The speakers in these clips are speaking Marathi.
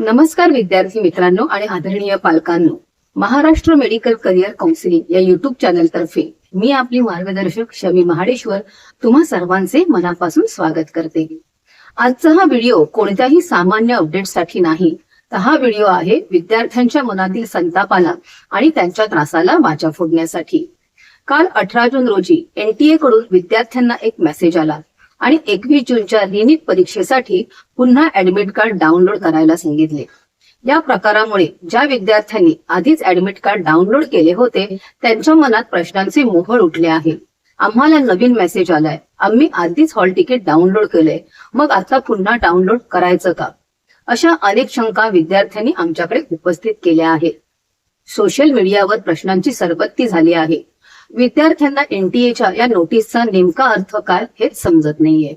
नमस्कार विद्यार्थी मित्रांनो आणि आदरणीय पालकांनो, महाराष्ट्र मेडिकल करिअर काउन्सिलिंग या युट्यूब चॅनल तर्फे मी आपली मार्गदर्शक शमी महाडेश्वर तुम्हा सर्वांचे मनापासून स्वागत करते। आजचा हा व्हिडिओ कोणत्याही सामान्य अपडेटसाठी नाही, तर हा व्हिडिओ आहे विद्यार्थ्यांच्या मनातील संतापाला आणि त्यांच्या त्रासाला वाचा फोडण्यासाठी। काल 18 जून रोजी NTA कडून विद्यार्थ्यांना एक मेसेज आला आणि 21 जूनच्या रिनीट परीक्षेसाठी पुन्हा ऍडमिट कार्ड डाउनलोड करायला सांगितले। या प्रकारामुळे ज्या विद्यार्थ्यांनी आधीच ऍडमिट कार्ड डाउनलोड केले होते त्यांच्या मनात प्रश्नांचे मोहोळ उठले आहे। आम्हाला नवीन मेसेज आलाय, आम्ही आधीच हॉल तिकीट डाउनलोड केलंय, मग आता पुन्हा डाउनलोड करायचं का? अशा अनेक शंका विद्यार्थ्यांनी आमच्याकडे उपस्थित केल्या आहेत। सोशल मीडियावर प्रश्नांची सरबत्ती झाली आहे। विद्यार्थ्यांना NTA या नोटीसचा नेमका अर्थ काय हेच समजत नाहीये।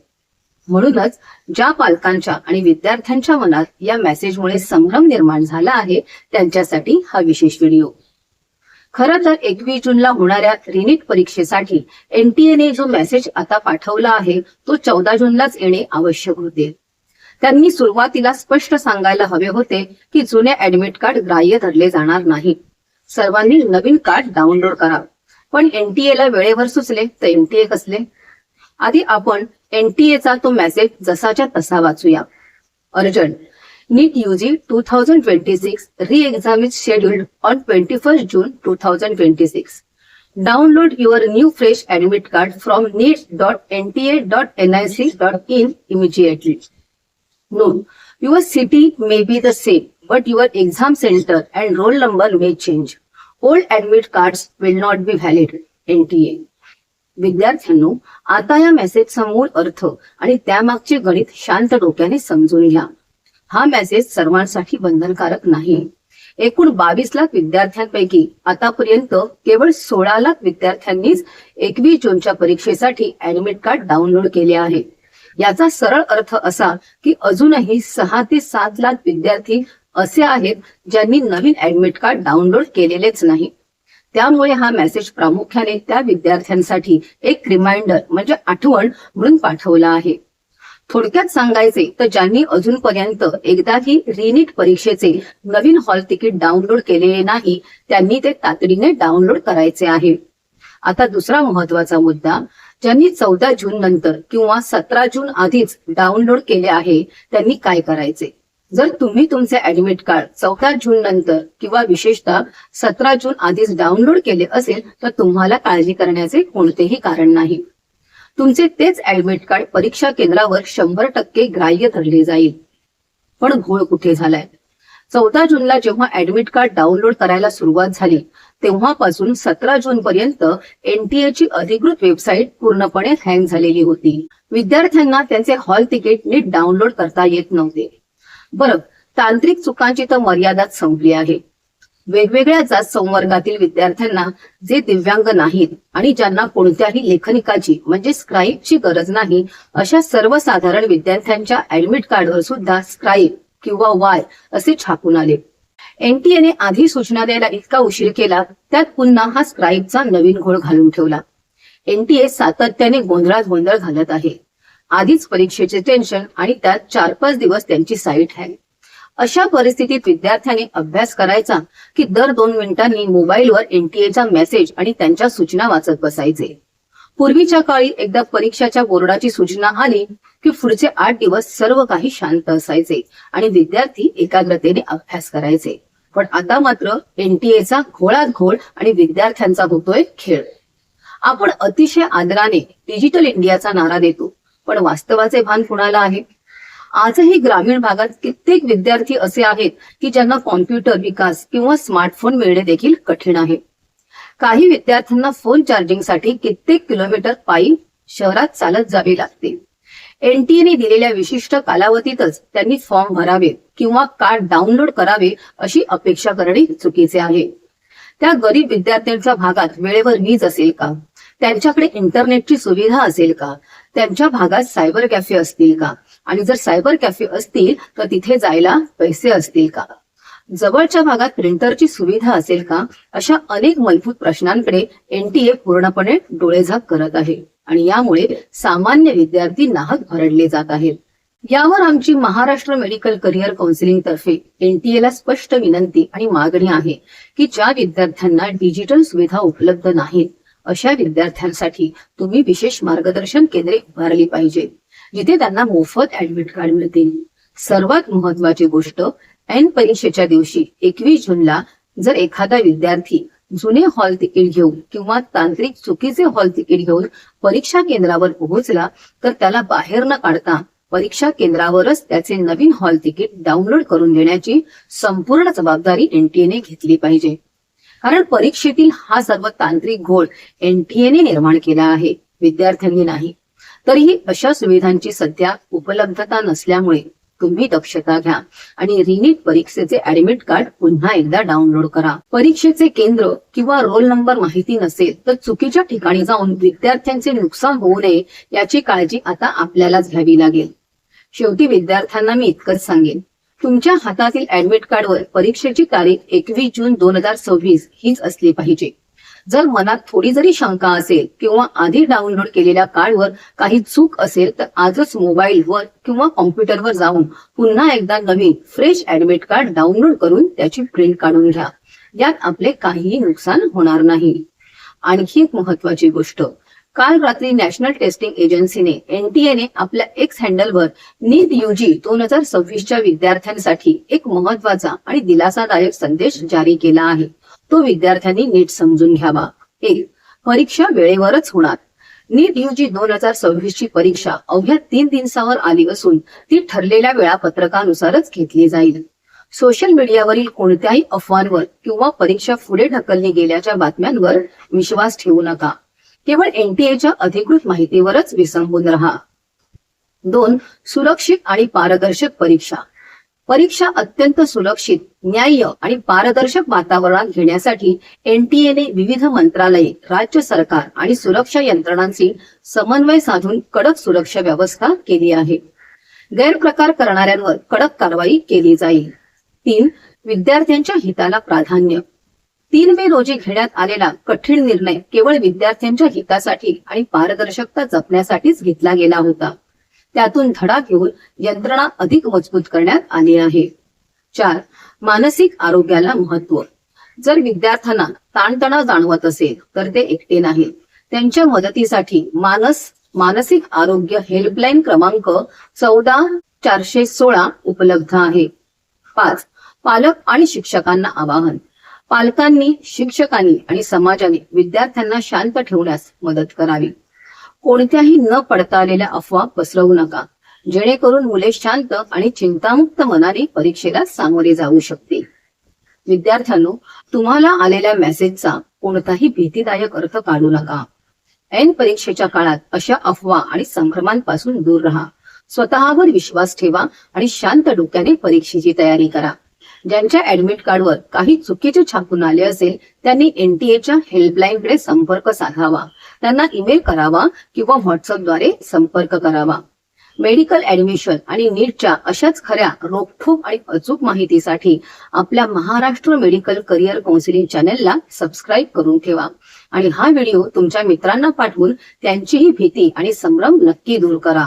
म्हणूनच ज्या पालकांच्या आणि विद्यार्थ्यांच्या मनात या मेसेजमुळे संभ्रम निर्माण झाला आहे त्यांच्यासाठी हा विशेष व्हिडिओ। खरं तर 21 जूनला होणाऱ्या रिनीट परीक्षेसाठी NTA ने जो मेसेज आता पाठवला आहे तो 14 जूनलाच येणे आवश्यक होते। त्यांनी सुरुवातीला स्पष्ट सांगायला हवे होते की जुने ऍडमिट कार्ड ग्राह्य धरले जाणार नाही, सर्वांनी नवीन कार्ड डाउनलोड करा। पण NTA ला वेळेवर सुचले तर NTA कसले? आधी आपण NTA चा तो मेसेज जसाच्या तसा वाचूया। Urgent, NEET UG 2026 re-exam is scheduled on 21st June 2026. Download your new fresh admit card from neet.nta.nic.in immediately. Note, your city may be the same, but your exam center and roll number may change. Old admit cards will not be valid. NTA. विद्यार्थ्यांनो, आता या मेसेजचा मूळ अर्थ आणि त्यामागचे गणित शांत डोक्याने समजून घ्या। हा मेसेज सर्वांसाठी बंधनकारक नाही। एकूण 22 लाख विद्यार्थ्यांपैकी आतापर्यंत केवळ 16 लाख विद्यार्थ्यांनीच 21 जूनच्या परीक्षेसाठी ऍडमिट कार्ड डाउनलोड केले आहे। याचा सरळ अर्थ असा की अजूनही 6 ते 7 लाख विद्यार्थी असे आहेत ज्यांनी नवीन ऍडमिट कार्ड डाउनलोड केलेलेच नाही। त्यामुळे हा मेसेज प्रामुख्याने त्या विद्यार्थ्यांसाठी एक रिमाइंडर म्हणजे आठवण म्हणून पाठवला आहे। थोडक्यात सांगायचे तर ज्यांनी अजूनपर्यंत एकदाही रिनीट परीक्षेचे नवीन हॉल तिकीट डाउनलोड केलेले नाही त्यांनी ते तातडीने डाउनलोड करायचे आहे। आता दुसरा महत्वाचा मुद्दा, ज्यांनी 14 जून नंतर किंवा 17 जून आधीच डाउनलोड केले आहे त्यांनी काय करायचे? जर तुम्ही तुमचे ऍडमिट कार्ड 14 जून नंतर किंवा विशेषतः 17 जून आधीच डाउनलोड केले असेल तर तुम्हाला काळजी करण्याचे कोणतेही कारण नाही। तुमचे तेच ऍडमिट कार्ड परीक्षा केंद्रावर 100% ग्राह्य धरले जाईल। पण घोळ कुठे झालाय? 14 जूनला जेव्हा ऍडमिट कार्ड डाउनलोड करायला सुरुवात झाली तेव्हापासून 17 जून पर्यंत NTA ची अधिकृत वेबसाईट पूर्णपणे हँग झालेली होती। विद्यार्थ्यांना त्यांचे हॉल तिकीट नीट डाउनलोड करता येत नव्हते। बरं, तांत्रिक चुकांची तर मर्यादाच संपली आहे। वेगवेगळ्या जात संवर्गातील विद्यार्थ्यांना जे दिव्यांग नाहीत आणि ज्यांना कोणत्याही लेखनिकाची म्हणजे स्क्राईबची गरज नाही अशा सर्वसाधारण विद्यार्थ्यांच्या ऍडमिट कार्डवर सुद्धा स्क्राईब किंवा Y असे छापून आले। NTA ने आधी सूचना द्यायला इतका उशीर केला, त्यात पुन्हा हा स्क्राईबचा नवीन घोळ घालून ठेवला। NTA सातत्याने गोंधळात गोंधळ घालत आहे। आधीच परीक्षेचे टेन्शन आणि त्यात 4-5 दिवस त्यांची साईट हँग। अशा परिस्थितीत विद्यार्थ्यांनी अभ्यास करायचा की दर 2 मिनिटांनी मोबाईलवर NTA चा मेसेज आणि त्यांच्या सूचना वाचत बसायचे? पूर्वीच्या काळी एकदा परीक्षाच्या बोर्डाची सूचना आली की पुढचे 8 दिवस सर्व काही शांत असायचे आणि विद्यार्थी एकाग्रतेने अभ्यास करायचे। पण आता मात्र NTA चा घोळात घोळ आणि विद्यार्थ्यांचा होतोय खेळ। आपण अतिशय आदराने डिजिटल इंडियाचा नारा देतो, पण वास्तवाचे भान कुणाला आहे? आजही ग्रामीण भागात कित्येक विद्यार्थी असे आहेत की ज्यांना कॉम्प्युटर विकास किंवा स्मार्टफोन मिळणे देखील कठीण आहे। काही विद्यार्थ्यांना फोन चार्जिंगसाठी कित्येक किलोमीटर पायी शहरात चालत जावे लागते। NTA ने दिलेल्या विशिष्ट कालावधीतच त्यांनी फॉर्म भरावे किंवा कार्ड डाउनलोड करावे अशी अपेक्षा करणे चुकीचे आहे। त्या गरीब विद्यार्थ्यांच्या भागात वेळेवर वीज असेल का? त्यांच्याकडे इंटरनेटची सुविधा असेल का? त्यांच्या भागात सायबर कॅफे असतील का? आणि जर सायबर कॅफे असतील तर तिथे जायला पैसे असतील का? जवळच्या भागात प्रिंटरची सुविधा असेल का? अशा अनेक मूलभूत प्रश्नांकडे NTA पूर्णपणे डोळेझाक करत आहे आणि यामुळे सामान्य विद्यार्थी नाहक भरडले जात आहेत। यावर आमची महाराष्ट्र मेडिकल करिअर काउन्सिलिंग तर्फे NTA ला स्पष्ट विनंती आणि मागणी आहे की ज्या विद्यार्थ्यांना डिजिटल सुविधा उपलब्ध नाहीत अशा विद्यार्थ्यांसाठी तुम्ही विशेष मार्गदर्शन केंद्रे उभारली पाहिजे, जिथे त्यांना मोफत ऍडमिट कार्ड मिळतील. सर्वात महत्वाची गोष्ट, ऐन परीक्षेच्या दिवशी 21 जूनला जर एखादा विद्यार्थी जुने हॉल तिकीट घेऊन किंवा तांत्रिक चुकीचे हॉल तिकीट घेऊन परीक्षा केंद्रावर पोहोचला तर त्याला बाहेर न काढता परीक्षा केंद्रावरच त्याचे नवीन हॉल तिकीट डाउनलोड करून देण्याची संपूर्ण जबाबदारी NTA घेतली पाहिजे. कारण परीक्षेतील हा सर्व तांत्रिक घोळ NTA निर्माण केला आहे, विद्यार्थ्यांनी नाही. तरीही अशा सुविधांची सध्या उपलब्धता नसल्यामुळे तुम्ही दक्षता घ्या आणि रिनीट परीक्षेचे ऍडमिट कार्ड पुन्हा एकदा डाउनलोड करा. परीक्षेचे केंद्र किंवा रोल नंबर माहिती नसेल तर चुकीच्या ठिकाणी जाऊन विद्यार्थ्यांचे नुकसान होऊ नये याची काळजी आता आपल्यालाच घ्यावी लागेल. शेवटी विद्यार्थ्यांना मी इतकंच सांगेन, तुमच्या हातातील ऍडमिट कार्डवर परीक्षेची तारीख 21 जून 2026 हीच असली पाहिजे. जर मनात थोडी जरी शंका असेल किंवा आधी डाउनलोड केलेल्या कार्डवर काही चूक असेल तर आजच मोबाईलवर किंवा कॉम्प्युटरवर जाऊन पुन्हा एकदा नवीन फ्रेश ऍडमिट कार्ड डाउनलोड करून त्याची प्रिंट काढून घ्या. यात आपले काहीही नुकसान होणार नाही. आणखी एक महत्वाची गोष्ट, काल रात्री नॅशनल टेस्टिंग एजन्सीने NTA आपल्या X हँडलवर नीट UG 2026च्या विद्यार्थ्यांसाठी एक महत्वाचा आणि दिलासादायक संदेश जारी केला आहे. तो विद्यार्थ्यांनी नीट समजून घ्यावा. 1. परीक्षा वेळेवरच होणार. नीट UG 2026ची परीक्षा अवघ्या 3 दिवसावर आली असून ती ठरलेल्या वेळापत्रकानुसारच घेतली जाईल. सोशल मीडियावरील कोणत्याही अफवांवर किंवा परीक्षा पुढे ढकलली गेल्याच्या बातम्यांवर विश्वास ठेवू नका. केवळ NTA अधिकृत माहितीवरच विसंबून राहा. 2. सुरक्षित आणि पारदर्शक परीक्षा. परीक्षा अत्यंत सुरक्षित, न्याय्य आणि पारदर्शक वातावरणात घेण्यासाठी NTA विविध मंत्रालये, राज्य सरकार आणि सुरक्षा यंत्रणांशी समन्वय साधून कडक सुरक्षा व्यवस्था केली आहे. गैरप्रकार करणाऱ्यांवर कडक कारवाई केली जाईल. 3. विद्यार्थ्यांच्या हिताला प्राधान्य. 3 मे रोजी घेण्यात आलेला कठीण निर्णय केवळ विद्यार्थ्यांच्या हितासाठी आणि पारदर्शकता जपण्यासाठीच घेतला गेला होता. त्यातून धडा घेऊन यंत्रणा अधिक मजबूत करण्यात आली आहे. 4. मानसिक आरोग्याला महत्व. जर विद्यार्थ्यांना ताणतणाव जाणवत असेल तर ते एकटे नाहीत. त्यांच्या मदतीसाठी मानसिक आरोग्य हेल्पलाईन क्रमांक 14 उपलब्ध आहे. 5. पालक आणि शिक्षकांना आवाहन. पालकांनी, शिक्षकांनी आणि समाजाने विद्यार्थ्यांना शांत ठेवण्यास मदत करावी. कोणत्याही न पडताळलेल्या अफवा पसरवू नका, जेणेकरून मुले शांत आणि चिंतामुक्त मनाने परीक्षेला सामोरे जाऊ शकतील. विद्यार्थ्यांनो, तुम्हाला आलेल्या मेसेजचा कोणताही भीतीदायक अर्थ काढू नका. ऐन परीक्षेच्या काळात अशा अफवा आणि संभ्रमांपासून दूर राहा. स्वतःवर विश्वास ठेवा आणि शांत डोक्याने परीक्षेची तयारी करा. ज्यांच्या ऍडमिट कार्डवर काही चुकीचे छापून आले असेल त्यांनी NTA हेल्पलाईनकडे संपर्क साधावा, त्यांना ईमेल करावा किंवा व्हॉट्सअपद्वारे संपर्क करावा. मेडिकल ऍडमिशन आणि नीटच्या अशाच खऱ्या, रोखठोक आणि अचूक माहितीसाठी आपल्या महाराष्ट्र मेडिकल करिअर काउन्सिलिंग चॅनेलला सबस्क्राईब करून ठेवा आणि हा व्हिडिओ तुमच्या मित्रांना पाठवून त्यांचीही भीती आणि संभ्रम नक्की दूर करा.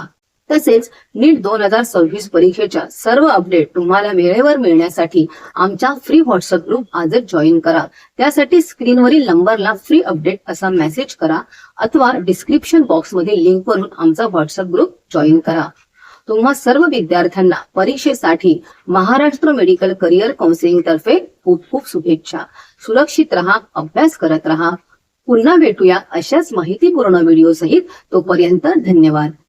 तसेच नीट 2026 परीक्षेच्या सर्व अपडेट तुम्हाला वेळेवर मिळण्यासाठी आमचा फ्री व्हॉट्सअप ग्रुप आजच जॉईन करा. त्यासाठी स्क्रीनवरील नंबरला फ्री अपडेट असा मेसेज करा अथवा डिस्क्रिप्शन बॉक्स मध्ये लिंक वरून आमचा व्हॉट्सअप ग्रुप जॉईन करा. तुम्हा सर्व विद्यार्थ्यांना परीक्षेसाठी महाराष्ट्र मेडिकल करिअर काउन्सिलिंग तर्फे खूप खूप शुभेच्छा. सुरक्षित रहा, अभ्यास करत रहा. पुन्हा भेटूया अशाच माहितीपूर्ण व्हिडिओ सहित. तोपर्यंत धन्यवाद.